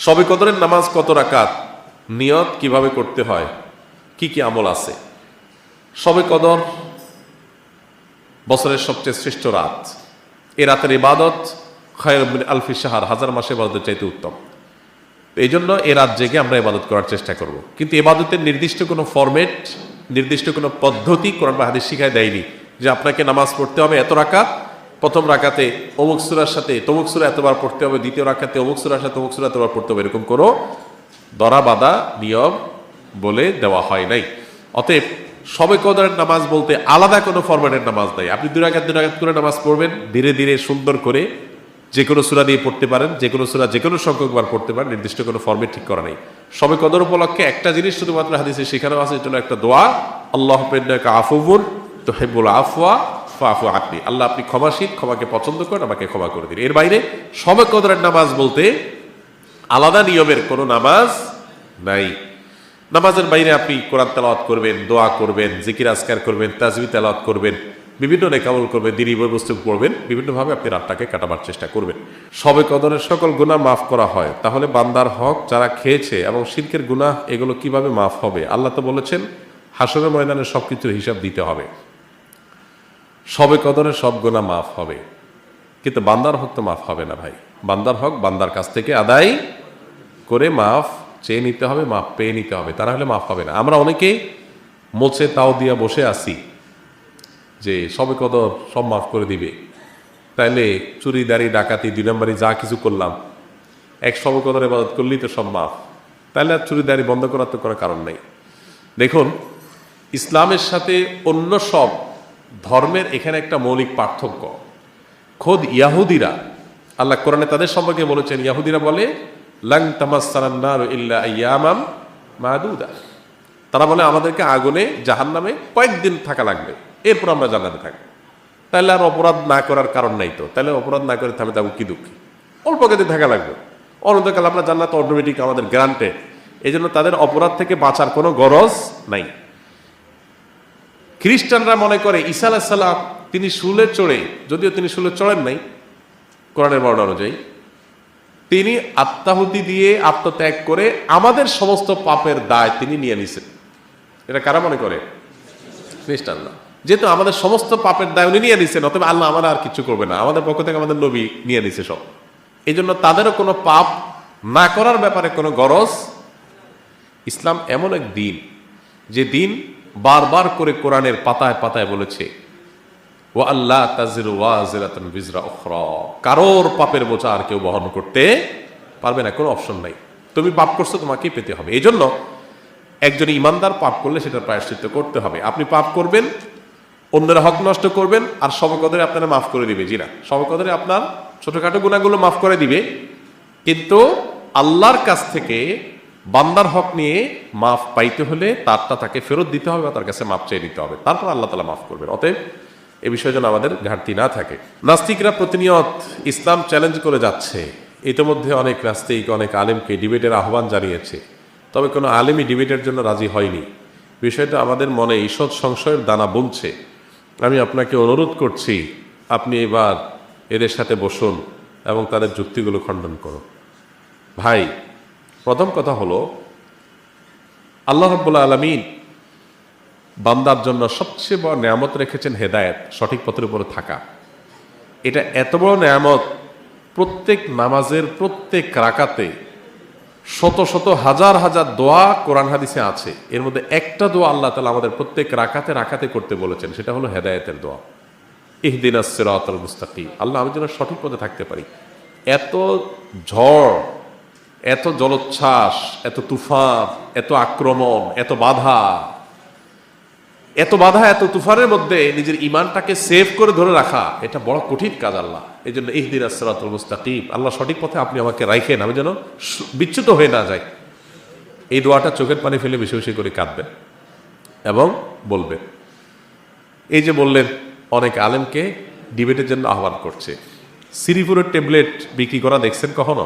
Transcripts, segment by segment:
শবে কদরের নামাজ কত রাকাত, নিয়ত কিভাবে করতে হয়, কি কি আমল আছে? শবে কদর বছরের সবচেয়ে শ্রেষ্ঠ রাত। এ রাতের ইবাদত খায়রুম মিন আলফি শাহর, হাজার মাসে ইবাদতের চাইতে উত্তম। এই জন্য এ রাত জেগে আমরা ইবাদত করার চেষ্টা করব। কিন্তু ইবাদতের নির্দিষ্ট কোনো ফরম্যাট, নির্দিষ্ট কোনো পদ্ধতি কোরআন বা হাদিস শিখায় দেয়নি যে আপনাকে নামাজ পড়তে হবে এত রাকাত, প্রথম রাকাতে অমুক সূরার সাথে তমুক সূরা এতবার পড়তে হবে, দ্বিতীয় রাকাতে অমুক সূরার সাথে অমুক সূরা এতবার পড়তে হবে, এরকম কোনো ধরা বাঁধা নিয়ম বলে দেওয়া হয় নাই। অতএব শবে কদরের নামাজ বলতে আলাদা কোনো ফরম্যাটের নামাজ নাই। আপনি দুই রাকাত করে নামাজ পড়বেন, ধীরে ধীরে সুন্দর করে যে কোনো সূরা দিয়ে পড়তে পারেন, যে কোনো সূরা যে কোনো সংখ্যকবার পড়তে পারেন, নির্দিষ্ট কোনো ফরম্যাট ঠিক করা নেই। শবে কদর উপলক্ষে একটা জিনিস শুধুমাত্র হাদিসে শেখানো আছে, এটা হলো একটা দোয়া, আল্লাহুম্মা ইন্নাকা আফুউন তুহিব্বুল আফওয়া ফাফু আন্নি। আল্লাহ আপনি ক্ষমাশীল, ক্ষমাকে পছন্দ করেন, আমাকে ক্ষমা করে দিন। এর বাইরে শবে কদরের নামাজ বলতে আলাদা নিয়মের কোনো নামাজ নাই। নামাজের বাইরে আপনি কোরআন তেলাওয়াত করবেন, দোয়া করবেন, জিকির আজকার করবেন, তাসবিহ তেলাওয়াত করবেন, বিভিন্ন নেকামল করবেন, দিনী বস্তু পড়বেন, বিভিন্নভাবে আপনি রাতটাকে কাটাবার চেষ্টা করবেন। শবে কদরের সকল গুনাহ মাফ করা হয়, তাহলে বান্দার হক যারা খেয়েছে এবং শিরকের গুনাহ এগুলো কিভাবে মাফ হবে? আল্লাহ তো বলেছেন হাশরের ময়দানে সবকিছুর হিসাব দিতে হবে। শবে কদরের সব গুনাহ মাফ হবে, কিন্তু বান্দার হক তো মাফ হবে না ভাই। বান্দার হক বান্দার কাছ থেকে আদায় করে মাফ চেয়ে নিতে হবে, মাফ পেয়ে নিতে হবে, তারা হলে মাফ হবে না। আমরা অনেকেই মোছে তাও দিয়া বসে আছি যে শবে কদর সব মাফ করে দিবে, তাইলে চুরি দাড়ি ডাকাতি 2 নম্বরই যা কিছু করলাম, এক শবে কদর ইবাদত করলেই তো সব মাফ, তাইলে আর চুরি দাড়ি বন্ধ করার তো কোনো কারণ নেই। দেখুন, ইসলামের সাথে অন্য সব ধর্মের এখানে একটা মৌলিক পার্থক্য। খোদ ইয়াহুদিরা, আল্লাহ কোরআনে তাদের সম্পর্কে বলেছেন, ইয়াহুদিরা বলে লাং তামাসসানান নারু ইল্লা আইয়ামাম মাদুদা। তারা বলে আমাদেরকে আগুনে জাহান্নামে কয়েকদিন থাকা লাগবে, এরপর আমরা জান্নাতে থাকবো। তাহলে আর অপরাধ না করার কারণ নাই তো, তাহলে অপরাধ না করে থামে যাবো কি দুঃখী, অল্প কদিন থাকা লাগবে, অনন্তকাল আমরা জান্নাত অটোমেটিক আমাদের গ্রান্টে। এই জন্য তাদের অপরাধ থেকে বাঁচার কোনো গরজ নাই। খ্রিস্টানরা মনে করে ঈসা আলাইহিস সালাম তিনি শুলে চড়ে, যদিও তিনি শুলে চড়েন নাই কোরআনের বর্ণনা অনুযায়ী, তিনি আত্মাহুতি দিয়ে আত্মত্যাগ করে আমাদের সমস্ত পাপের দায় তিনি নিয়ে নিছেন। এটা কারা মনে করে? খ্রিস্টানরা। যেহেতু আমাদের সমস্ত পাপের দায় উনি নিয়ে নিছেন, অতএব আল্লাহ আমরা আর কিছু করবে না, আমাদের পক্ষ থেকে আমাদের নবী নিয়ে নিছে সব। এই জন্য তাদেরও কোনো পাপ না করার ব্যাপারে কোনো গরজ। ইসলাম এমন এক দিন, যে দিন বারবার করে কোরআনের পাতায় পাতায় বলেছে ওয়া আল্লাহ তাজিরু ওয়াজিরাতুন বিজরা উখরা, কারোর পাপের বোঝা আর কেউ বহন করতে পারবে না, কোনো অপশন নাই। তুমি পাপ করছো, তোমাকেই পেতে হবে। এই জন্য একজন ইমানদার পাপ করলে সেটার প্রায়শ্চিত্ত করতে হবে। আপনি পাপ করবেন, অন্যের হক নষ্ট করবেন, আর শবে কদরে আপনারা মাফ করে দিবে। জি না, শবে কদরে আপনার ছোটখাটো গুনাহগুলো মাফ করে দিবে, কিন্তু আল্লাহর কাছ থেকে বান্দার হক নিয়ে মাফ পাইতে হলে তারটা তাকে ফেরত দিতে হবে, বা তার কাছে মাফ চেয়ে নিতে হবে, তারপর আল্লাহ তাআলা মাফ করবেন। অতএব এ বিষয়ে যেন আমাদের ঘাটতি না থাকে। নাস্তিকরা প্রতিনিয়ত ইসলাম চ্যালেঞ্জ করে যাচ্ছে। ইতিমধ্যে অনেক নাস্তিক অনেক আলেমকে ডিবেটের আহ্বান জানিয়েছে, তবে কোনো আলেমই ডিবেটের জন্য রাজি হয়নি। বিষয়টা আমাদের মনে ঈষৎ সংশয়ের দানা বুনছে। আমি আপনাকে অনুরোধ করছি, আপনি এবার এদের সাথে বসুন এবং তাদের যুক্তিগুলো খণ্ডন করুন। ভাই, প্রথম কথা হলো, আল্লাহ রাব্বুল আলামিন বান্দার জন্য সবচেয়ে বড় নেয়ামত রেখেছেন হেদায়েত, সঠিক পথের উপরে থাকা। এটা এত বড় নেয়ামত, প্রত্যেক নামাজের প্রত্যেক রাকাতে শত শত হাজার হাজার দোয়া কোরআন হাদিসে আছে। এর মধ্যে একটা দোয়া আল্লাহ তাআলা আমাদের প্রত্যেক রাকাতে রাকাতে করতে বলেছেন, সেটা হলো হেদায়েতের দোয়া, ইহদিনাস সিরাতাল মুস্তাকিম। আল্লাহ আমি যেন সঠিক পথে থাকতে পারি। এত ঝড়, এত জলোচ্ছ্বাস, এত তুফান, এত আক্রমণ, এত বাধা, এত তুফানের মধ্যে নিজের ইমানটাকে সেভ করে ধরে রাখা, এটা বড় কঠিন কাজ। আল্লাহ এই জন্য ইহদিনাস সিরাতাল মুস্তাকিম, আল্লাহ সঠিক পথে আপনি আমাকে রাখেন, আমি যেন বিচ্যুত হয়ে না যাই। এই দোয়াটা চোখের পানি ফেলে বেশি বেশি করে কাঁদবেন এবং বলবেন। এই যে বললেন, অনেক আলেমকে ডিবেটের জন্য আহ্বান করছে। শ্রীপুরের ট্যাবলেট বিক্রি করা দেখছেন কখনো?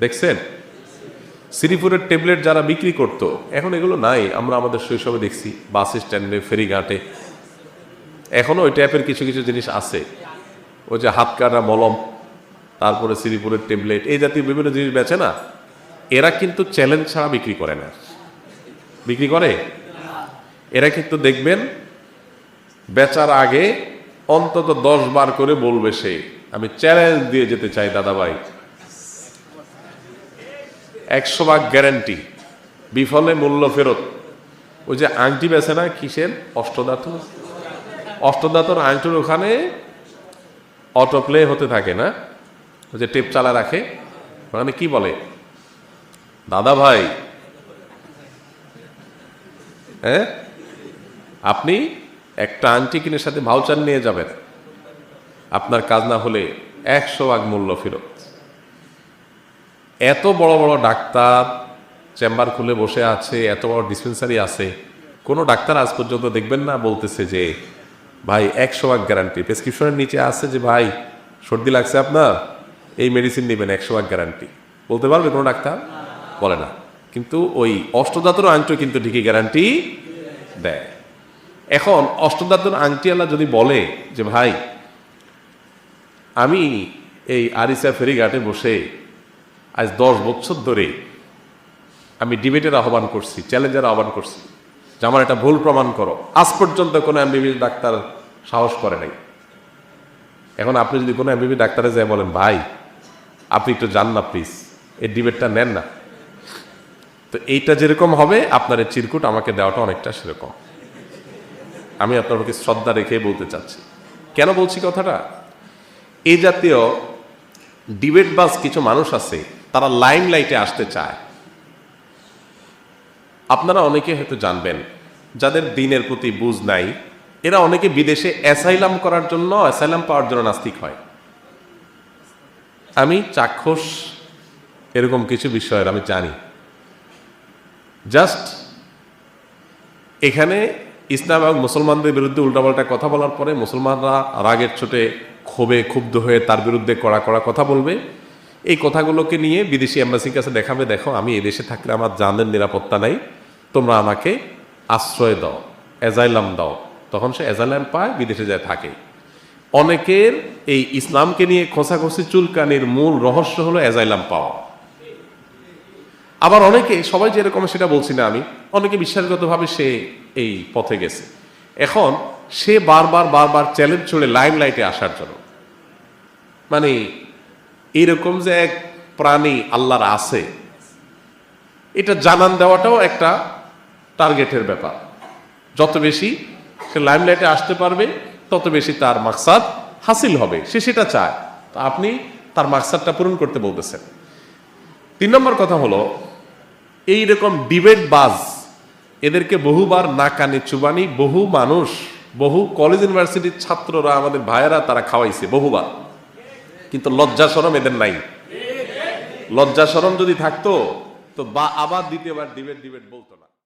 দেখছেন? শ্রীপুরের ট্যাবলেট যারা বিক্রি করত, এখন এগুলো নাই। আমরা আমাদের শৈশবে দেখছি বাস স্ট্যান্ডে, ফেরিঘাটে, এখনো ওই টাইপের কিছু কিছু জিনিস আছে। ওই যে হাত কাটা মলম, তারপরে শ্রীপুরের ট্যাবলেট, এই জাতীয় বিভিন্ন জিনিস বেচে না, এরা কিন্তু চ্যালেঞ্জ ছাড়া বিক্রি করে না। বিক্রি করে? এরা কিন্তু দেখবেন বেচার আগে অন্তত 10 বার করে বলবে সে, আমি চ্যালেঞ্জ দিয়ে যেতে চাই দাদা ভাই, 100% গ্যারান্টি, বিফলে মূল্য ফেরত। ওই যে আংটি বেছে না, কিসের, অষ্টধাতু, অষ্টধাতুর আংটির ওখানে অটো প্লে হতে থাকে না, ওই যে টেপ চালা রাখে, ওখানে কি বলে, দাদা ভাই হ্যাঁ আপনি একটা আংটি কিনে সাথে ভাউচার নিয়ে যাবেন, আপনার কাজ না হলে 100% মূল্য ফেরত। এত বড় বড় ডাক্তার চেম্বার খুলে বসে আছে, এত বড় ডিসপেন্সারি আছে, কোনো ডাক্তার আজ পর্যন্ত দেখবেন না বলতেছে যে ভাই 100% গ্যারান্টি। প্রেসক্রিপশনের নিচে আছে যে ভাই সর্দি লাগছে আপনার, এই মেডিসিন নেবেন, 100% গ্যারান্টি। বলতে পারবে কোনো ডাক্তার? বলে না। কিন্তু ওই অষ্টধাতুর আংটি কিন্তু ঠিকই গ্যারান্টি দেয়। এখন অষ্টধাতুর আংটিওয়ালা যদি বলে যে ভাই আমি এই আরিসা ফেরিঘাটে বসে আজ 10 বছর ধরে আমি ডিবেটের আহ্বান করছি, চ্যালেঞ্জের আহ্বান করছি যে আমার এটা ভুল প্রমাণ করো, আজ পর্যন্ত কোনো এমবিবিএস ডাক্তার সাহস করে নাই। এখন আপনি যদি কোনো এমবিবিএস ডাক্তারে যায় বলেন ভাই আপনি একটু যান না প্লিজ, এই ডিবেটটা নেন না, তো এইটা যেরকম হবে আপনার এই চিরকুট আমাকে দেওয়াটা অনেকটা সেরকম। আমি আপনার প্রতি শ্রদ্ধা রেখে বলতে চাচ্ছি। কেন বলছি কথাটা? এই জাতীয় ডিবেট বাস কিছু মানুষ আছে, তারা লাইম লাইটে আসতে চায়। আপনারা অনেকে হয়তো জানবেন যাদের দিনের প্রতি বুঝ নাই, এরা অনেকে বিদেশে অ্যাসাইলাম করার জন্য, অ্যাসাইলাম পাওয়ার জন্য নাস্তিক হয়। আমি চাক্ষুষ এরকম কিছু বিষয়ের আমি জানি। জাস্ট এখানে ইসলাম এবং মুসলমানদের বিরুদ্ধে উল্টাপাল্টা কথা বলার পরে মুসলমানরা রাগের চোটে ক্ষোভে ক্ষুব্ধ হয়ে তার বিরুদ্ধে কড়া কড়া কথা বলবে। এই কথাগুলোকে নিয়ে বিদেশি এম্বাসির কাছে দেখাবে, দেখো আমি এদেশে থাকলে আমার জানের নিরাপত্তা নাই, তোমরা আমাকে আশ্রয় দাও, অ্যাজাইলাম দাও। তখন সে অ্যাজাইলাম পায়, বিদেশে যায় থাকে। অনেকের এই ইসলামকে নিয়ে খোঁচাখুচি চুলকানির মূল রহস্য হলো অ্যাজাইলাম পাওয়া। আবার অনেকে, সবাই যেরকম সেটা বলছি না আমি, অনেকে বিশ্বাসগতভাবে সে এই পথে গেছে। এখন সে বারবার বারবার চ্যালেঞ্জ ছড়ে লাইম লাইটে আসার জন্য। মানে এইরকম যে এক প্রাণী আল্লাহর আছে, এটা জানান দেওয়াটাও একটা টার্গেটের ব্যাপার। যত বেশি সে লাইম লাইটে আসতে পারবে তত বেশি তার মাকসাদ হাসিল হবে, সে সেটা চায়। তো আপনি তার মাকসাদটা পূরণ করতে বলতেছেন। 3 নম্বর কথা হলো, এইরকম ডিবেট বাজ এদেরকে বহুবার নাকানি চুবানি বহু মানুষ, বহু কলেজ ইউনিভার্সিটির ছাত্ররা, আমাদের ভাইয়েরা তারা খাওয়াইছে বহুবার, কিন্তু লজ্জা শরম এদের নাই। লজ্জা শরম যদি থাকতো তো আবার দ্বিতীয়বার ডিবেট বলতো না।